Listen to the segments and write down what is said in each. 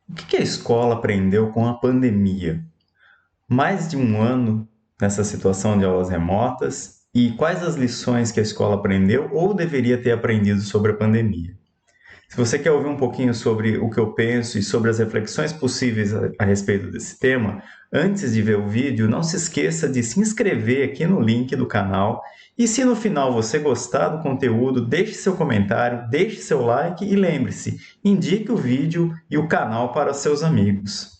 O que a escola aprendeu com a pandemia? Mais de um ano nessa situação de aulas remotas e quais as lições que a escola aprendeu ou deveria ter aprendido sobre a pandemia? Se você quer ouvir um pouquinho sobre o que eu penso e sobre as reflexões possíveis a respeito desse tema, antes de ver o vídeo, não se esqueça de se inscrever aqui no link do canal. E se no final você gostar do conteúdo, deixe seu comentário, deixe seu like e lembre-se, indique o vídeo e o canal para seus amigos.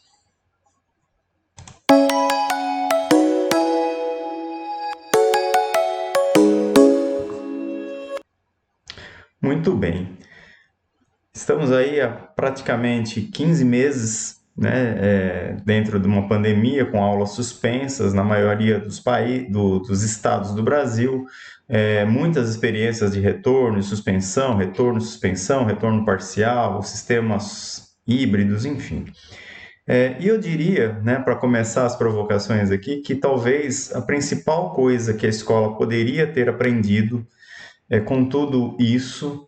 Muito bem. Estamos aí há praticamente 15 meses, né, dentro de uma pandemia, com aulas suspensas na maioria dos estados do Brasil, muitas experiências de retorno, suspensão, retorno parcial, sistemas híbridos, enfim. E eu diria, né, para começar as provocações aqui, que talvez a principal coisa que a escola poderia ter aprendido com tudo isso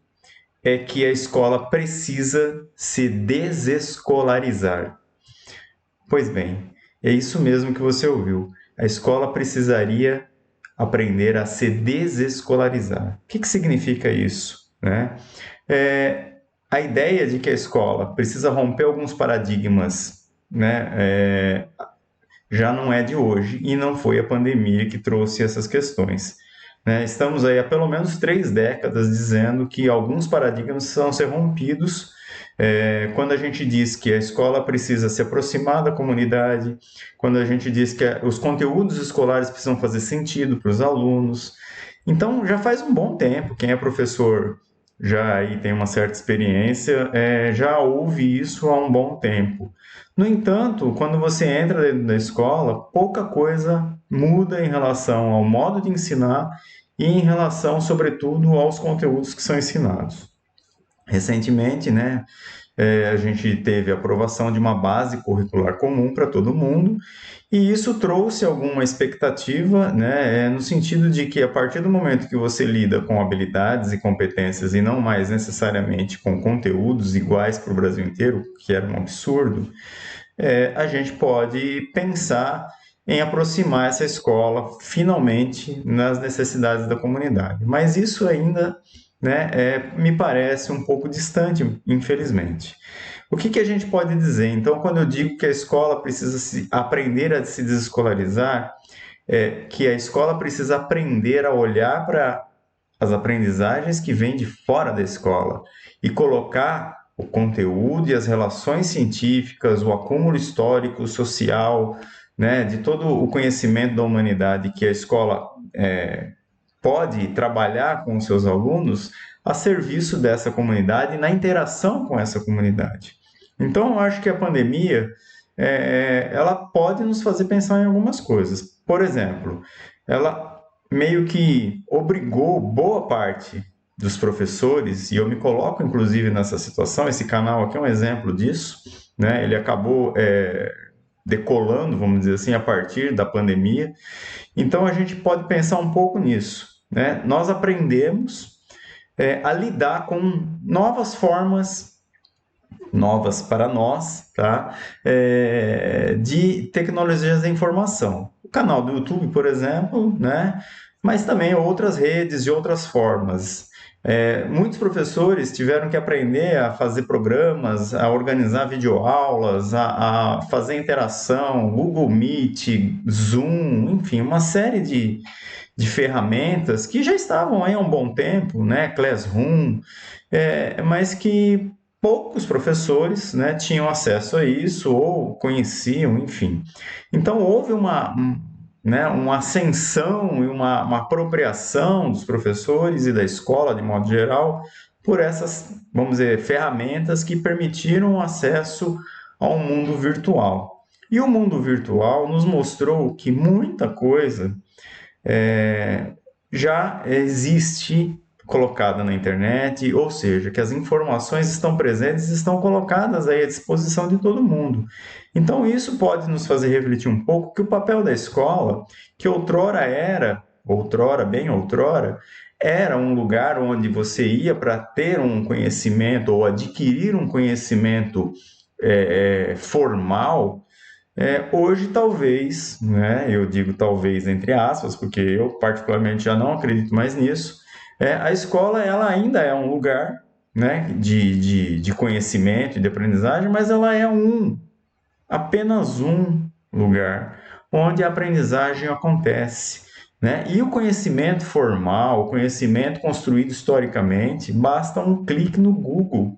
é que a escola precisa se desescolarizar. Pois bem, é isso mesmo que você ouviu. A escola precisaria aprender a se desescolarizar. O que significa isso? Né? É, a ideia de que a escola precisa romper alguns paradigmas, né, já não é de hoje e não foi a pandemia que trouxe essas questões. Né? Estamos aí há pelo menos 3 décadas dizendo que alguns paradigmas precisam ser rompidos quando a gente diz que a escola precisa se aproximar da comunidade, quando a gente diz que os conteúdos escolares precisam fazer sentido para os alunos. Então, já faz um bom tempo, quem é professor já aí tem uma certa experiência, já ouve isso há um bom tempo. No entanto, quando você entra dentro da escola, pouca coisa muda em relação ao modo de ensinar e em relação, sobretudo, aos conteúdos que são ensinados. Recentemente, né, a gente teve a aprovação de uma base curricular comum para todo mundo, e isso trouxe alguma expectativa, né, no sentido de que a partir do momento que você lida com habilidades e competências e não mais necessariamente com conteúdos iguais para o Brasil inteiro, que era um absurdo, a gente pode pensar em aproximar essa escola finalmente nas necessidades da comunidade. Mas isso ainda, né, me parece um pouco distante, infelizmente. O que a gente pode dizer? Então, quando eu digo que a escola precisa aprender a se desescolarizar, é que a escola precisa aprender a olhar para as aprendizagens que vêm de fora da escola e colocar o conteúdo e as relações científicas, o acúmulo histórico, social, né, de todo o conhecimento da humanidade que a escola pode trabalhar com os seus alunos a serviço dessa comunidade e na interação com essa comunidade. Então, eu acho que a pandemia ela pode nos fazer pensar em algumas coisas. Por exemplo, ela meio que obrigou boa parte dos professores, e eu me coloco inclusive nessa situação, esse canal aqui é um exemplo disso, né? Ele acabou decolando, vamos dizer assim, a partir da pandemia. Então a gente pode pensar um pouco nisso, né? Nós aprendemos a lidar com novas formas, novas para nós, tá? De tecnologias da informação. O canal do YouTube, por exemplo, né? Mas também outras redes de outras formas. Muitos professores tiveram que aprender a fazer programas, a organizar videoaulas, a fazer interação, Google Meet, Zoom, enfim, uma série de ferramentas que já estavam aí há um bom tempo, né? Classroom, mas que poucos professores, né, tinham acesso a isso ou conheciam, enfim. Então houve né, uma ascensão e uma apropriação dos professores e da escola, de modo geral, por essas, vamos dizer, ferramentas que permitiram o acesso ao mundo virtual. E o mundo virtual nos mostrou que muita coisa já existe colocada na internet, ou seja, que as informações estão presentes e estão colocadas aí à disposição de todo mundo. Então, isso pode nos fazer refletir um pouco que o papel da escola, que outrora, bem outrora, era um lugar onde você ia para ter um conhecimento ou adquirir um conhecimento formal, hoje talvez, né, eu digo talvez entre aspas, porque eu particularmente já não acredito mais nisso, a escola ela ainda é um lugar, né, de conhecimento e de aprendizagem, mas ela é apenas um lugar onde a aprendizagem acontece. Né? E o conhecimento formal, o conhecimento construído historicamente, basta um clique no Google.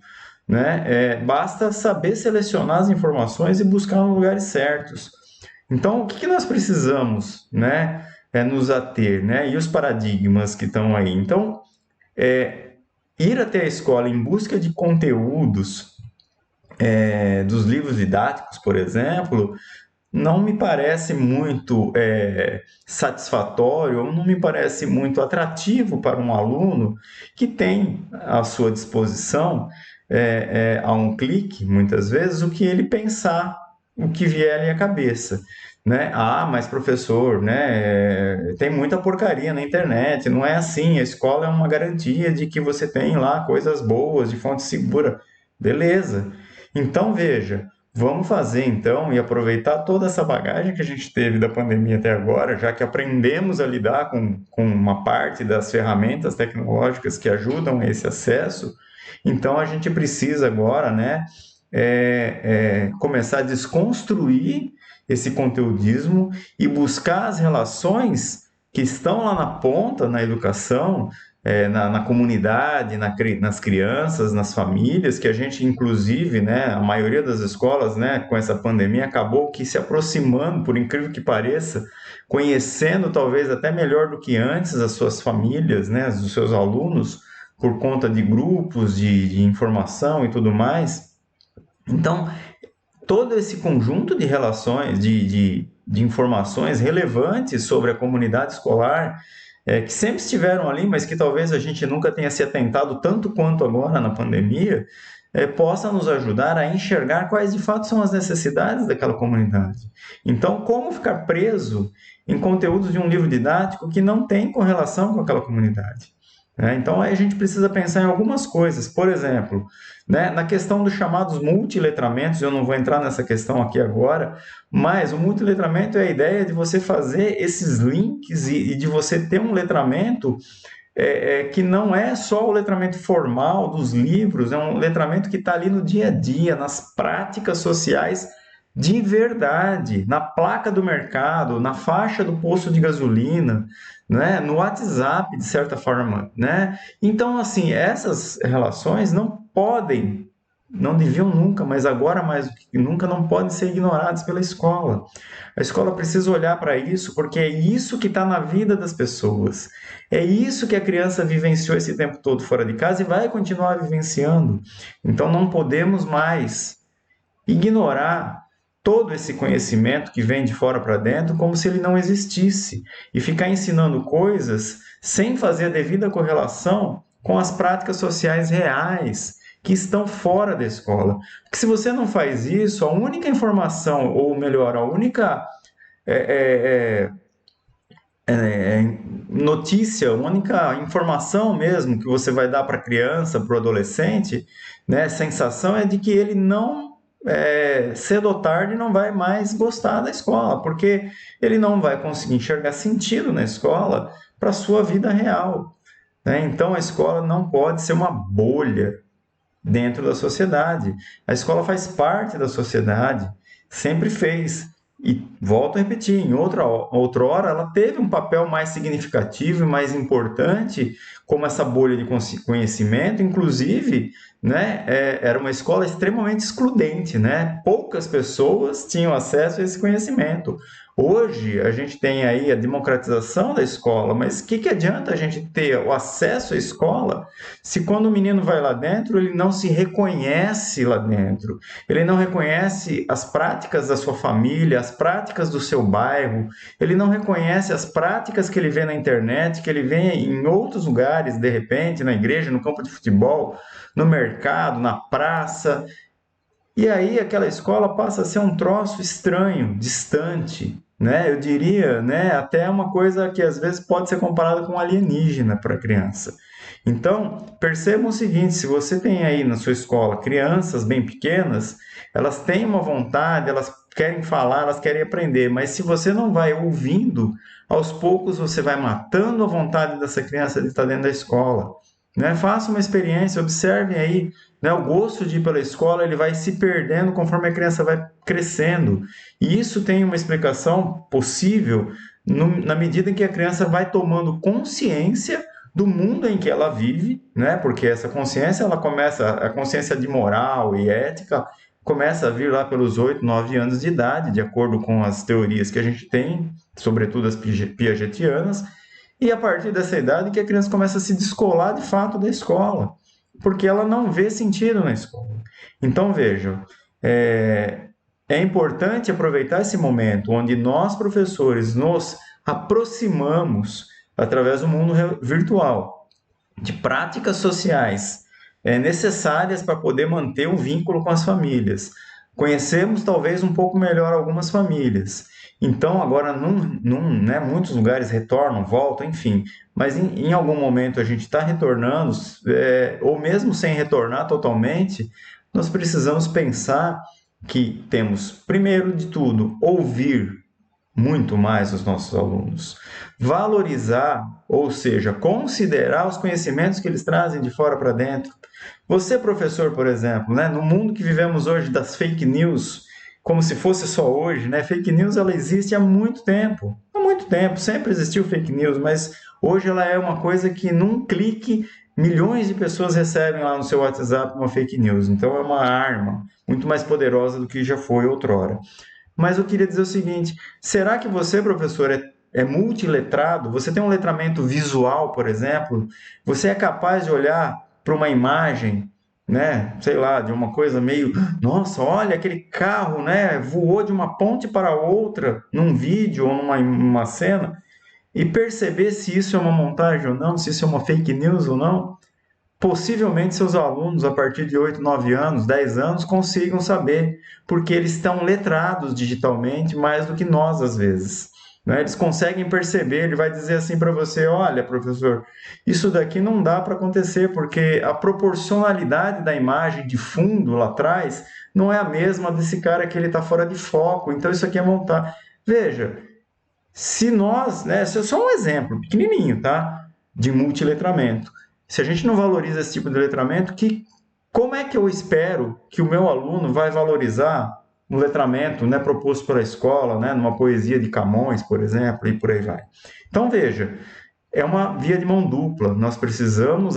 Né? Basta saber selecionar as informações e buscar nos lugares certos. Então, o que nós precisamos, né, nos ater, né? E os paradigmas que estão aí. Então, ir até a escola em busca de conteúdos dos livros didáticos, por exemplo, não me parece muito satisfatório, ou não me parece muito atrativo para um aluno que tem à sua disposição, a um clique, muitas vezes, o que ele pensar, o que vier ali à cabeça. Né? Ah, mas professor, né, tem muita porcaria na internet, não é assim, a escola é uma garantia de que você tem lá coisas boas, de fonte segura. Beleza. Então, veja, vamos fazer então e aproveitar toda essa bagagem que a gente teve da pandemia até agora, já que aprendemos a lidar com uma parte das ferramentas tecnológicas que ajudam a esse acesso, então a gente precisa agora, né, começar a desconstruir esse conteudismo e buscar as relações que estão lá na ponta, na educação, na comunidade, nas crianças, nas famílias, que a gente, inclusive, né, a maioria das escolas, né, com essa pandemia, acabou que se aproximando, por incrível que pareça, conhecendo talvez até melhor do que antes as suas famílias, né, os seus alunos, por conta de grupos de informação e tudo mais. Então, todo esse conjunto de relações, de informações relevantes sobre a comunidade escolar, que sempre estiveram ali, mas que talvez a gente nunca tenha se atentado tanto quanto agora na pandemia, possa nos ajudar a enxergar quais de fato são as necessidades daquela comunidade. Então, como ficar preso em conteúdos de um livro didático que não tem correlação com aquela comunidade? Então, aí a gente precisa pensar em algumas coisas. Por exemplo, né, na questão dos chamados multiletramentos, eu não vou entrar nessa questão aqui agora, mas o multiletramento é a ideia de você fazer esses links e de você ter um letramento que não é só o letramento formal dos livros, é um letramento que está ali no dia a dia, nas práticas sociais de verdade, na placa do mercado, na faixa do posto de gasolina, né, no WhatsApp, de certa forma, né? Então, assim, essas relações não podem, não deviam nunca, mas agora mais do que nunca, não podem ser ignoradas pela escola. A escola precisa olhar para isso, porque é isso que está na vida das pessoas. É isso que a criança vivenciou esse tempo todo fora de casa e vai continuar vivenciando. Então, não podemos mais ignorar todo esse conhecimento que vem de fora para dentro como se ele não existisse e ficar ensinando coisas sem fazer a devida correlação com as práticas sociais reais que estão fora da escola. Porque se você não faz isso, a única informação, ou melhor, a única notícia, a única informação mesmo que você vai dar para a criança, para o adolescente, né, sensação é de que ele não cedo ou tarde não vai mais gostar da escola, porque ele não vai conseguir enxergar sentido na escola para a sua vida real. Né? Então a escola não pode ser uma bolha dentro da sociedade. A escola faz parte da sociedade, sempre fez. E volto a repetir, em outrora ela teve um papel mais significativo e mais importante como essa bolha de conhecimento, inclusive, né, era uma escola extremamente excludente, né? Poucas pessoas tinham acesso a esse conhecimento. Hoje a gente tem aí a democratização da escola, mas o que adianta a gente ter o acesso à escola se quando o menino vai lá dentro ele não se reconhece lá dentro? Ele não reconhece as práticas da sua família, as práticas do seu bairro, ele não reconhece as práticas que ele vê na internet, que ele vê em outros lugares, de repente, na igreja, no campo de futebol, no mercado, na praça. E aí aquela escola passa a ser um troço estranho, distante, né? Eu diria, né, até uma coisa que às vezes pode ser comparada com alienígena para a criança. Então, percebam o seguinte: se você tem aí na sua escola crianças bem pequenas, elas têm uma vontade, elas querem falar, elas querem aprender, mas se você não vai ouvindo, aos poucos você vai matando a vontade dessa criança de estar dentro da escola. Né? Faça uma experiência, observem aí, né? O gosto de ir pela escola ele vai se perdendo conforme a criança vai crescendo. E isso tem uma explicação possível na medida em que a criança vai tomando consciência do mundo em que ela vive, né? Porque essa consciência, ela começa, a consciência de moral e ética começa a vir lá pelos 8, 9 anos de idade, de acordo com as teorias que a gente tem, sobretudo as piagetianas, e a partir dessa idade que a criança começa a se descolar de fato da escola, porque ela não vê sentido na escola. Então, vejam, é importante aproveitar esse momento onde nós, professores, nos aproximamos através do mundo virtual, de práticas sociais necessárias para poder manter o vínculo com as famílias. Conhecemos talvez um pouco melhor algumas famílias. Então, agora, né, muitos lugares retornam, voltam, enfim. Mas em algum momento a gente está retornando, ou mesmo sem retornar totalmente, nós precisamos pensar que temos, primeiro de tudo, ouvir muito mais os nossos alunos. Valorizar, ou seja, considerar os conhecimentos que eles trazem de fora para dentro. Você, professor, por exemplo, né, no mundo que vivemos hoje das fake news, como se fosse só hoje, né? Fake news ela existe há muito tempo. Há muito tempo, sempre existiu fake news, mas hoje ela é uma coisa que num clique milhões de pessoas recebem lá no seu WhatsApp uma fake news. Então é uma arma muito mais poderosa do que já foi outrora. Mas eu queria dizer o seguinte: será que você, professor, é multiletrado? Você tem um letramento visual, por exemplo? Você é capaz de olhar para uma imagem, né? Sei lá, de uma coisa meio, nossa, olha aquele carro, né? Voou de uma ponte para outra num vídeo ou numa cena e perceber se isso é uma montagem ou não, se isso é uma fake news ou não? Possivelmente seus alunos, a partir de 8, 9 anos, 10 anos, consigam saber, porque eles estão letrados digitalmente mais do que nós, às vezes. Né? Eles conseguem perceber, ele vai dizer assim para você: olha, professor, isso daqui não dá para acontecer, porque a proporcionalidade da imagem de fundo lá atrás não é a mesma desse cara que ele está fora de foco, então isso aqui é montar. Veja, se nós, né, isso é só um exemplo pequenininho, tá? De multiletramento. Se a gente não valoriza esse tipo de letramento, como é que eu espero que o meu aluno vai valorizar um letramento, né, proposto pela escola, né, numa poesia de Camões, por exemplo, e por aí vai. Então, veja, é uma via de mão dupla. Nós precisamos,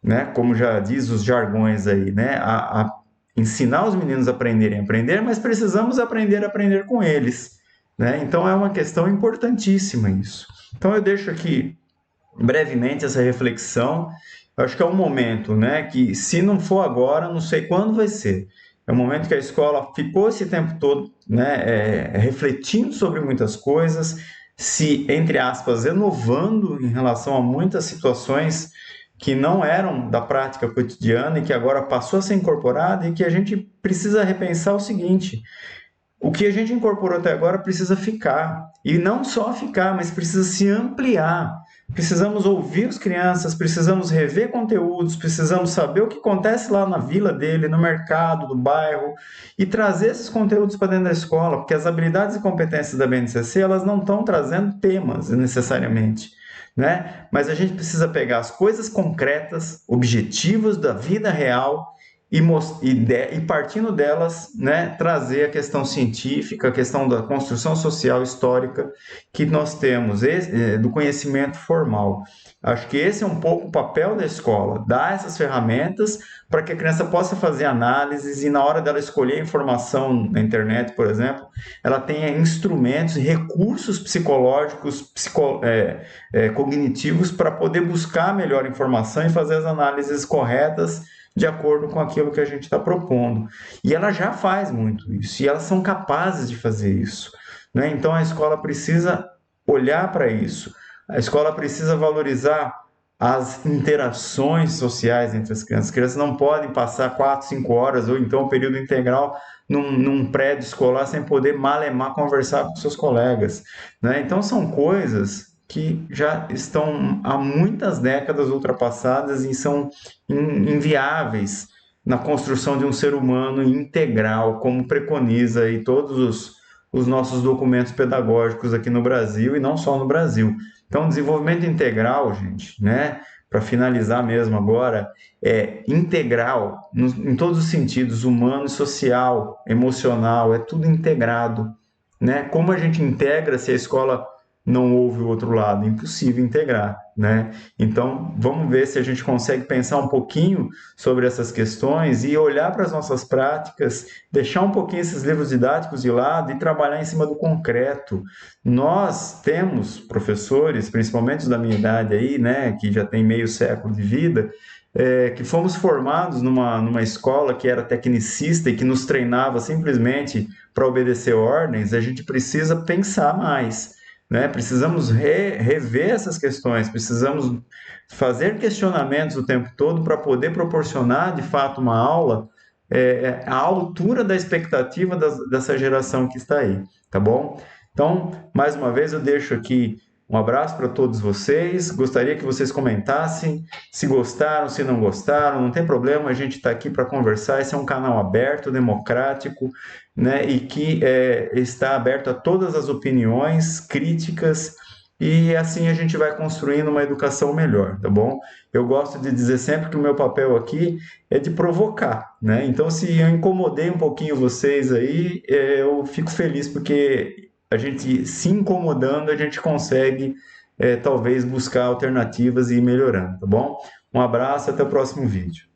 né, como já diz os jargões aí, né, a ensinar os meninos a aprenderem a aprender, mas precisamos aprender a aprender com eles. Né? Então, é uma questão importantíssima isso. Então, eu deixo aqui brevemente essa reflexão. Eu acho que é um momento, né, que se não for agora, não sei quando vai ser. É um momento que a escola ficou esse tempo todo, né, refletindo sobre muitas coisas, se, entre aspas, inovando em relação a muitas situações que não eram da prática cotidiana e que agora passou a ser incorporada, e que a gente precisa repensar o seguinte: o que a gente incorporou até agora precisa ficar. E não só ficar, mas precisa se ampliar. Precisamos ouvir as crianças, precisamos rever conteúdos, precisamos saber o que acontece lá na vila dele, no mercado, do bairro, e trazer esses conteúdos para dentro da escola, porque as habilidades e competências da BNCC, elas não estão trazendo temas necessariamente. Né? Mas a gente precisa pegar as coisas concretas, objetivos da vida real, e partindo delas, né, trazer a questão científica, a questão da construção social histórica que nós temos, do conhecimento formal. Acho que esse é um pouco o papel da escola, dar essas ferramentas para que a criança possa fazer análises e, na hora dela escolher informação na internet, por exemplo, ela tenha instrumentos e recursos psicológicos, cognitivos, para poder buscar a melhor informação e fazer as análises corretas de acordo com aquilo que a gente está propondo. E ela já faz muito isso, e elas são capazes de fazer isso. Né? Então a escola precisa olhar para isso, a escola precisa valorizar as interações sociais entre as crianças. As crianças não podem passar 4, 5 horas, ou então um período integral, num prédio escolar sem poder malemar conversar com seus colegas. Né? Então são coisas que já estão há muitas décadas ultrapassadas e são inviáveis na construção de um ser humano integral, como preconiza aí todos os nossos documentos pedagógicos aqui no Brasil e não só no Brasil. Então, desenvolvimento integral, gente, né? Para finalizar mesmo agora, é integral em todos os sentidos, humano, social, emocional, é tudo integrado, né? Como a gente integra se a escola não houve o outro lado? Impossível integrar, né? Então, vamos ver se a gente consegue pensar um pouquinho sobre essas questões e olhar para as nossas práticas, deixar um pouquinho esses livros didáticos de lado e trabalhar em cima do concreto. Nós temos professores, principalmente os da minha idade aí, né, que já tem meio século de vida, que fomos formados numa escola que era tecnicista e que nos treinava simplesmente para obedecer ordens. A gente precisa pensar mais, né? Precisamos rever essas questões, precisamos fazer questionamentos o tempo todo para poder proporcionar, de fato, uma aula à altura da expectativa dessa geração que está aí, tá bom? Então, mais uma vez, eu deixo aqui um abraço para todos vocês. Gostaria que vocês comentassem se gostaram, se não gostaram. Não tem problema, a gente está aqui para conversar. Esse é um canal aberto, democrático, né? E que está aberto a todas as opiniões, críticas. E assim a gente vai construindo uma educação melhor, tá bom? Eu gosto de dizer sempre que o meu papel aqui é de provocar, né? Então, se eu incomodei um pouquinho vocês aí, eu fico feliz porque a gente se incomodando, a gente consegue talvez buscar alternativas e ir melhorando, tá bom? Um abraço, até o próximo vídeo.